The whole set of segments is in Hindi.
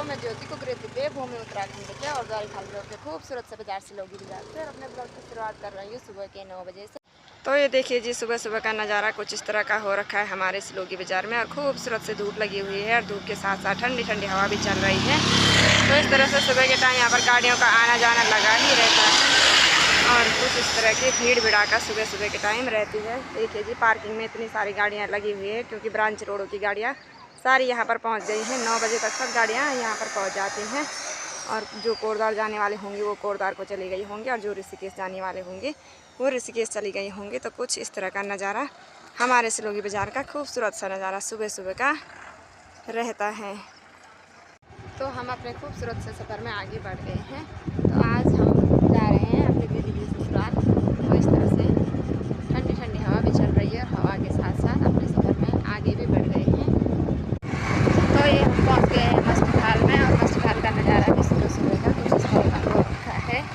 मैं ज्योति को देवभूमि उत्तराखंड के और द्वारिका ब्लॉक के खूबसूरत से बाजार से लोगी बाजार से अपने ब्लॉग की शुरुआत कर रही हूँ सुबह के 9 बजे से। तो ये देखिए जी, सुबह सुबह का नज़ारा कुछ इस तरह का हो रखा है हमारे सिलोगी बाज़ार में, और खूबसूरत से धूप लगी हुई है और धूप के साथ साथ ठंडी ठंडी हवा भी चल रही है। तो इस तरह से सुबह के टाइम यहाँ पर गाड़ियों का आना जाना लगा ही रहता है और कुछ इस तरह की भीड़ भिड़ाका सुबह सुबह के टाइम रहती है। देखिए जी, पार्किंग में इतनी सारी गाड़ियाँ लगी हुई है क्योंकि ब्रांच रोडों की गाड़ियाँ सारी यहाँ पर पहुँच गई हैं। 9 बजे तक सब गाड़ियाँ यहाँ पर पहुँच जाती हैं और जो कोटद्वार जाने वाले होंगे वो कोटद्वार को चली गई होंगी और जो ऋषिकेश जाने वाले होंगे वो ऋषिकेश चली गई होंगी। तो कुछ इस तरह का नज़ारा हमारे सिलोगी बाज़ार का खूबसूरत सा नज़ारा सुबह सुबह का रहता है। तो हम अपने खूबसूरत से सफ़र में आगे बढ़ गए हैं। तो आज हम जा रहे हैं अपने दीदी की ससुराल। तो इस तरह से ठंडी ठंडी हवा भी चल रही है और हवा के साथ साथ अपने सफ़र में आगे भी बढ़ गए हैं। तो ये हम पहुँच गए हैं मस्त हाल में और मस्त हाल का नज़ारा भी सुबह सुबह का कुछ इस तरह का हो रखा है।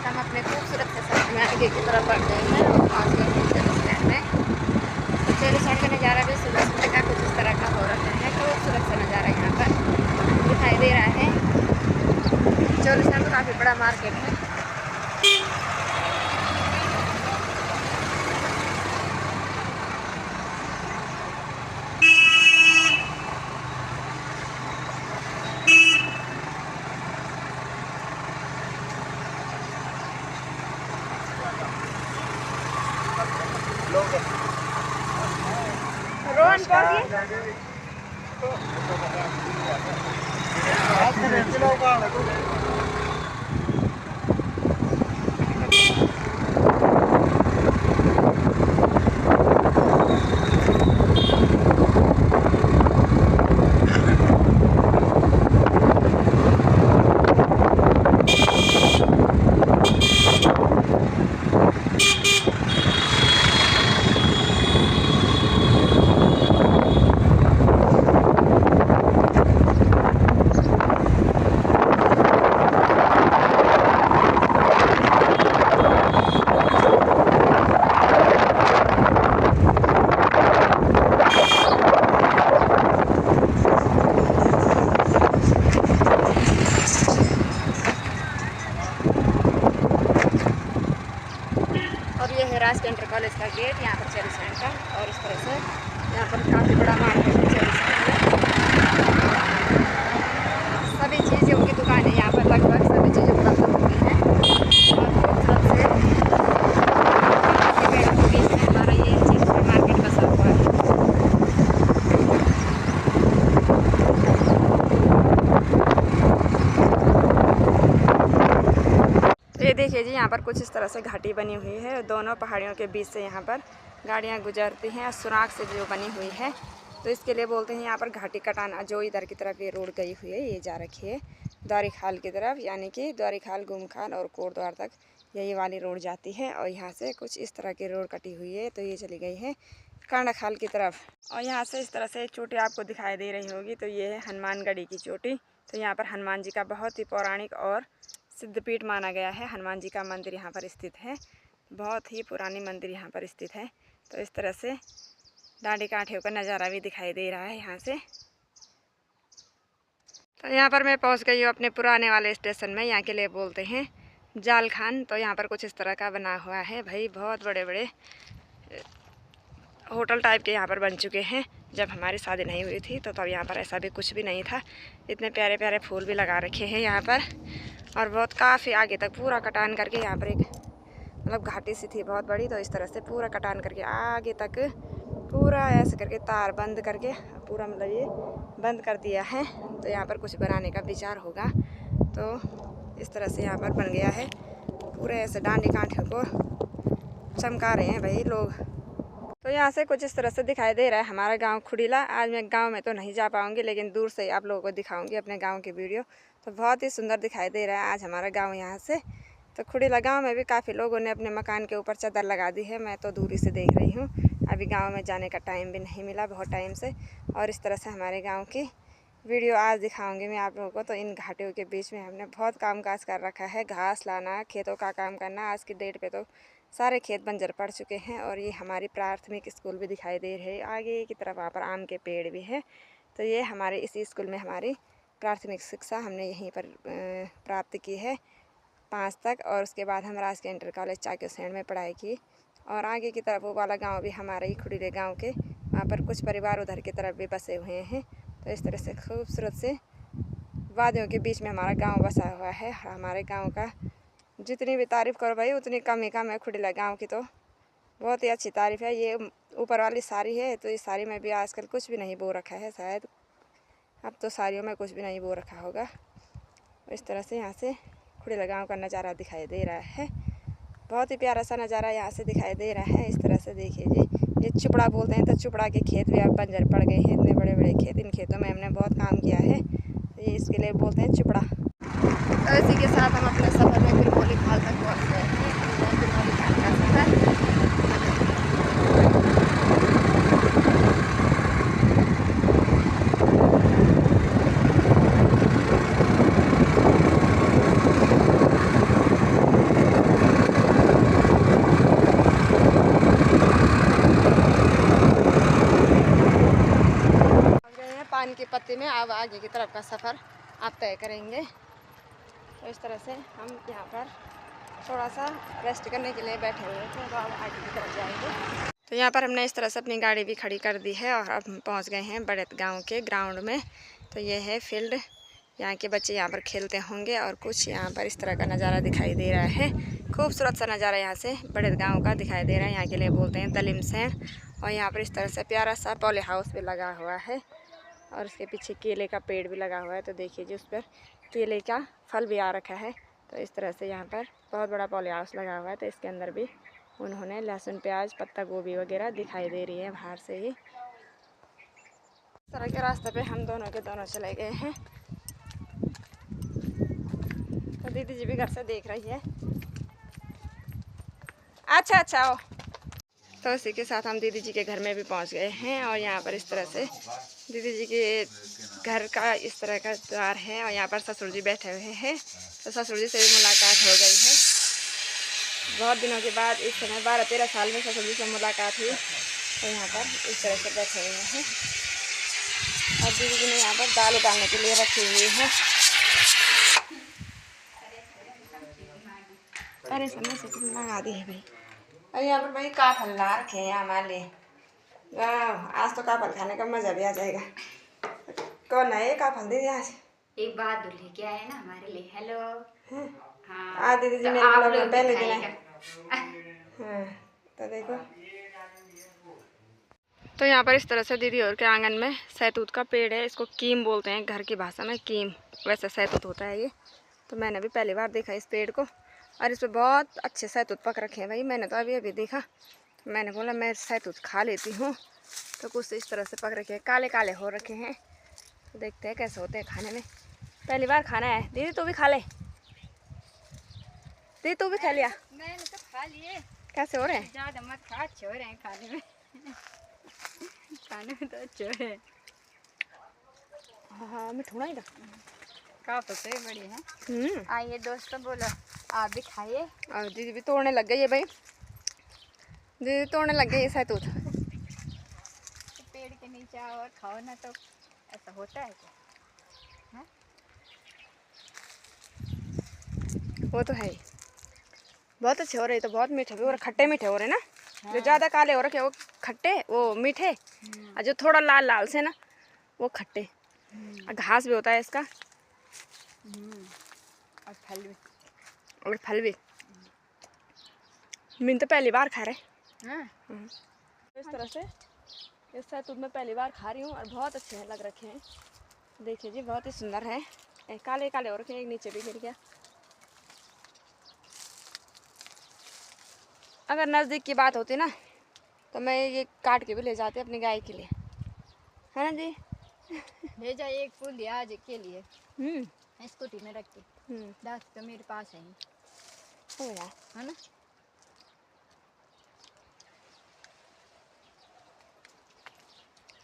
हम अपने खूबसूरत से सफर में आगे की तरफ बढ़ गए हैं और पहुँच गए हैं चेरी स्टैंड में। तो चेरी स्टैंड का नज़ारा भी सुबह सुबह का कुछ इस तरह का हो रखा है। खूबसूरत सा नज़ारा यहाँ पर दिखाई दे रहा है। चेरी स्टैंड काफ़ी बड़ा मार्केट है। रोहन राजकीय इंटर कॉलेज का गेट यहाँ पर चेरी स्टैंड का, और इस तरह से यहाँ पर काफ़ी बड़ा मार्केट है चेरी स्टैंड में। सभी चीज़ों की दुकानें यहाँ पर लगभग सभी चीज़ें उपलब्ध होती हैं और खूबसूरत से पेड़ों के बीच में हमारा ये चेरी स्टैंड मार्केट बसा हुआ है। ये देखिए जी, यहाँ पर कुछ इस तरह से घाटी बनी हुई है। दोनों पहाड़ियों के बीच से यहाँ पर गाड़ियाँ गुजरती हैं, सुराख से जो बनी हुई है। तो इसके लिए बोलते हैं यहाँ पर घाटी कटाना। जो इधर की तरफ ये रोड गई हुई है, ये जा रखी है द्वारिखाल की तरफ, यानी कि द्वारिखाल गुमखाल और कोटद्वार तक यही वाली रोड जाती है। और यहाँ से कुछ इस तरह की रोड कटी हुई है, तो ये चली गई है कांडाखाल की तरफ। और यहाँ से इस तरह से एक चोटी आपको दिखाई दे रही होगी, तो ये है हनुमानगढ़ी की चोटी। तो यहाँ पर हनुमान जी का बहुत ही पौराणिक और सिद्धपीठ माना गया है। हनुमान जी का मंदिर यहाँ पर स्थित है, बहुत ही पुरानी मंदिर यहाँ पर स्थित है। तो इस तरह से डांडी कांठियों का नज़ारा भी दिखाई दे रहा है यहाँ से। तो यहाँ पर मैं पहुँच गई हूँ अपने पुराने वाले स्टेशन में, यहाँ के लिए बोलते हैं जाल खान। तो यहाँ पर कुछ इस तरह का बना हुआ है भाई, बहुत बड़े बड़े होटल टाइप के यहाँ पर बन चुके हैं। जब हमारी शादी नहीं हुई थी तो तब यहाँ पर ऐसा भी कुछ भी नहीं था। इतने प्यारे प्यारे फूल भी लगा रखे हैं यहाँ पर, और बहुत काफ़ी आगे तक पूरा कटान करके यहाँ पर एक मतलब घाटी सी थी बहुत बड़ी। तो इस तरह से पूरा कटान करके आगे तक पूरा ऐसे करके तार बंद करके पूरा मतलब ये बंद कर दिया है। तो यहाँ पर कुछ बनाने का विचार होगा। तो इस तरह से यहाँ पर बन गया है, पूरे ऐसे डांडी कांठियों को चमका रहे हैं भाई लोग। तो यहाँ से कुछ इस तरह से दिखाई दे रहा है हमारा गांव खुड़ीला। आज मैं गांव में तो नहीं जा पाऊँगी, लेकिन दूर से आप लोगों को दिखाऊंगी अपने गांव की वीडियो। तो बहुत ही सुंदर दिखाई दे रहा है आज हमारा गांव यहाँ से। तो खुड़ीला गांव में भी काफ़ी लोगों ने अपने मकान के ऊपर चादर लगा दी है। मैं तो दूरी से देख रही हूँ, अभी गाँव में जाने का टाइम भी नहीं मिला बहुत टाइम से। और इस तरह से हमारे गाँव की वीडियो आज दिखाऊंगी मैं आप लोगों को। तो इन घाटियों के बीच में हमने बहुत काम काज कर रखा है, घास लाना, खेतों का काम करना। आज की डेट पे तो सारे खेत बंजर पड़ चुके हैं। और ये हमारी प्राथमिक स्कूल भी दिखाई दे रही है, आगे की तरफ वहाँ पर आम के पेड़ भी है। तो ये हमारे इसी स्कूल में हमारी प्राथमिक शिक्षा हमने यहीं पर प्राप्त की है 5 तक। और उसके बाद हम राजकीय इंटर कॉलेज चाक्योसेंड में पढ़ाई की। और आगे की तरफ वो वाला गांव भी हमारे ही खुड़ीले गांव के, वहाँ पर कुछ परिवार उधर की तरफ भी बसे हुए हैं। तो इस तरह से खूबसूरत से वादियों के बीच में हमारा गांव बसा हुआ है। हमारे गांव का जितनी भी तारीफ़ करो भाई उतनी कम ही कम है। खुड़ीला गांव की तो बहुत ही अच्छी तारीफ़ है। ये ऊपर वाली साड़ी है, तो इस साड़ी में भी आजकल कुछ भी नहीं बो रखा है शायद, अब तो साड़ियों में कुछ भी नहीं बो रखा होगा। इस तरह से यहाँ से खुड़ीला गांव का नज़ारा दिखाई दे रहा है। बहुत ही प्यारा सा नज़ारा यहाँ से दिखाई दे रहा है। इस तरह से देखिए जी, ये चुपड़ा बोलते हैं। तो चुपड़ा के खेत भी अब बंजर पड़ गए हैं, इतने बड़े बड़े खेत। इन खेतों में हमने बहुत काम किया है, तो ये इसके लिए बोलते हैं चुपड़ा। तो इसी के साथ हम अपने सफ़र में बिरमौली खाल तक पहुँच गए हैं। बिरमौली खाल का सफ़र पानी की पत्ती में। अब आगे की तरफ का सफ़र आप तय करेंगे। तो इस तरह से हम यहाँ पर थोड़ा सा रेस्ट करने के लिए बैठे हुए थे, तो अब आगे की तरफ जाएंगे। तो यहाँ पर हमने इस तरह से अपनी गाड़ी भी खड़ी कर दी है और अब हम पहुँच गए हैं बड़ेत गांव के ग्राउंड में। तो ये है फील्ड, यहाँ के बच्चे यहाँ पर खेलते होंगे। और कुछ यहाँ पर इस तरह का नज़ारा दिखाई दे रहा है। खूबसूरत सा नज़ारा यहाँ से बड़ेत गाँव का दिखाई दे रहा है। यहाँ के लिए बोलते हैं दलिमसैंड। और यहाँ पर इस तरह से प्यारा सा पॉली हाउस भी लगा हुआ है, और उसके पीछे केले का पेड़ भी लगा हुआ है। तो देखिए जी, उस पर केले का फल भी आ रखा है। तो इस तरह से यहाँ पर बहुत बड़ा पॉली हाउस लगा हुआ है। तो इसके अंदर भी उन्होंने लहसुन, प्याज, पत्ता गोभी वगैरह दिखाई दे रही है बाहर से ही। इस तरह के रास्ते पे हम दोनों के दोनों चले गए हैं। तो दीदी जी भी घर से देख रही है। अच्छा अच्छा आओ। तो इसी के साथ हम दीदी जी के घर में भी पहुंच गए हैं। और यहाँ पर इस तरह से दीदी जी के घर का इस तरह का द्वार है। और यहाँ पर ससुर जी बैठे हुए हैं। तो ससुर जी से भी मुलाकात हो गई है बहुत दिनों के बाद। इस समय 12-13 साल में ससुर जी से मुलाकात हुई। तो यहाँ पर इस तरह से बैठे हुए हैं। और दीदी जी ने यहाँ पर दाल उतारने के लिए रखी हुई है। अरे समय से तुम लगा दी है भाई। और यहाँ पर भाई काफल ला रखे हैं हमारे लिए। वाह, आज तो काफल खाने का मजा भी आ जाएगा। कौन है ये काफल दीदी आज? एक बात लेके आए ना हमारे लिए। हेलो। हाँ, आज दीदी जी तो मेरे आप ब्लॉग में लोग पहले दिन है। खाइएगा। हाँ, तो देखो। तो यहाँ पर इस तरह से दीदी और के आंगन में सहतूत का पेड़ है। इसको कीम बोलते हैं घर की भाषा में, कीम। वैसे सहतूत होता है ये। तो मैंने भी पहली बार देखा इस पेड़ को। और इस पर बहुत अच्छे सहतूत पक रखे हैं भाई। मैंने तो अभी अभी देखा, तो मैंने बोला मैं सहतूत खा लेती हूँ। तो कुछ इस तरह से पक रखे हैं, काले काले हो रखे हैं। तो देखते हैं कैसे होते हैं खाने में। पहली बार खाना है। दीदी तू भी खा ले। दीदी तू भी खा लिया? मैंने तो खा लिए। कैसे हो रहे हैं? ज़्यादा मत खा, अच्छे हो रहे हैं खाने में। खाने में तो अच्छे हो रहे हैं। हाँ, मिठू नहीं था। काफ़ी से बड़ी है। आइए दोस्तों, बोलो आप भी खाइए। और दीदी भी तोड़ने लग गई है भाई। दीदी तोड़ने लग गई है सहतूत। तो पेड़ के नीचे आओ और खाओ ना, तो ऐसा होता है क्या? हाँ? वो तो है ही। बहुत अच्छे हो रहे, तो बहुत मीठे भी हो रहे, खट्टे मीठे हो रहे ना। हाँ। जो ज़्यादा काले हो रखे वो खट्टे, वो मीठे। और जो थोड़ा लाल लाल से ना वो खट्टे। और घास भी होता है इसका। और फल भी। और फल भी। मैं तो पहली बार खा रहे। हाँ। इस तरह से इस सहतूत में पहली बार खा रही हूँ। और बहुत अच्छे हैं, लग रखे हैं। देखिए जी, बहुत ही सुंदर है। काले काले हो रखे हैं, एक नीचे भी गिर गया। अगर नज़दीक की बात होती ना तो मैं ये काट के भी ले जाती अपनी गाय के लिए, है ना जी। भेजा एक फूल दिया आज के लिए स्कूटी में रख के। 10 तो मेरे पास है ही, है ना।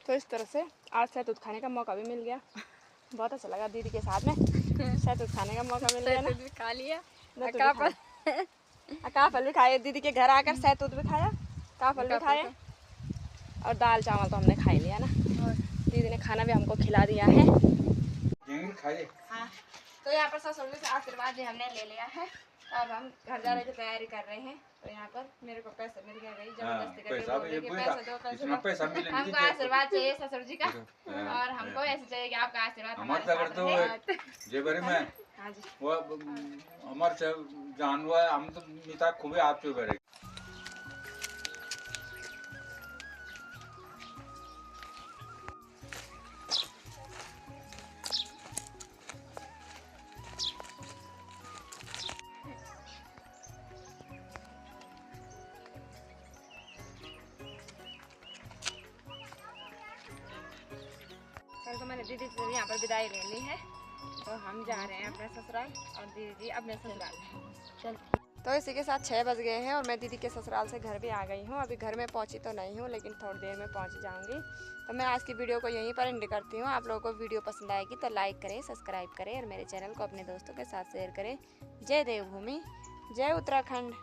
तो इस तरह से आज शहतूत खाने का मौका भी मिल गया, बहुत अच्छा लगा दीदी के साथ में शहतूत खाने का मौका मिल गया ना। भी खा लिया, काफल भी खाए, दीदी के घर आकर शहतूत भी खाया, काफल भी खाए और दाल चावल तो हमने खा लिया ना। दीदी ने खाना भी हमको खिला दिया है। हाँ, तो यहाँ पर ससुर जी से आशीर्वाद भी हमने ले लिया है। अब हम घर जाने की तैयारी कर रहे हैं। तो यहाँ पर मेरे को पैसे मिल गया, गई जबरदस्ती करके बोल रही कि पैसे दो पैसे दो। हमको आशीर्वाद चाहिए ससुर जी का और हमको ऐसे चाहिए कि आपका आशीर्वाद हमारे साथ रहे। हाँ जी, वो हमार से जानवा हम तो मिता खूबे आप से बरे। तो मैंने दीदी से यहाँ पर विदाई ले ली है, तो हम जा रहे हैं अपने ससुराल और दीदी जी अपने ससुराल में। चल, तो इसी के साथ 6 बज गए हैं और मैं दीदी के ससुराल से घर भी आ गई हूँ। अभी घर में पहुँची तो नहीं हूँ, लेकिन थोड़ी देर में पहुँच जाऊँगी। तो मैं आज की वीडियो को यहीं पर एंड करती हूँ। आप लोगों को वीडियो पसंद आएगी तो लाइक करें, सब्सक्राइब करें और मेरे चैनल को अपने दोस्तों के साथ शेयर करें। जय देवभूमि, जय उत्तराखंड।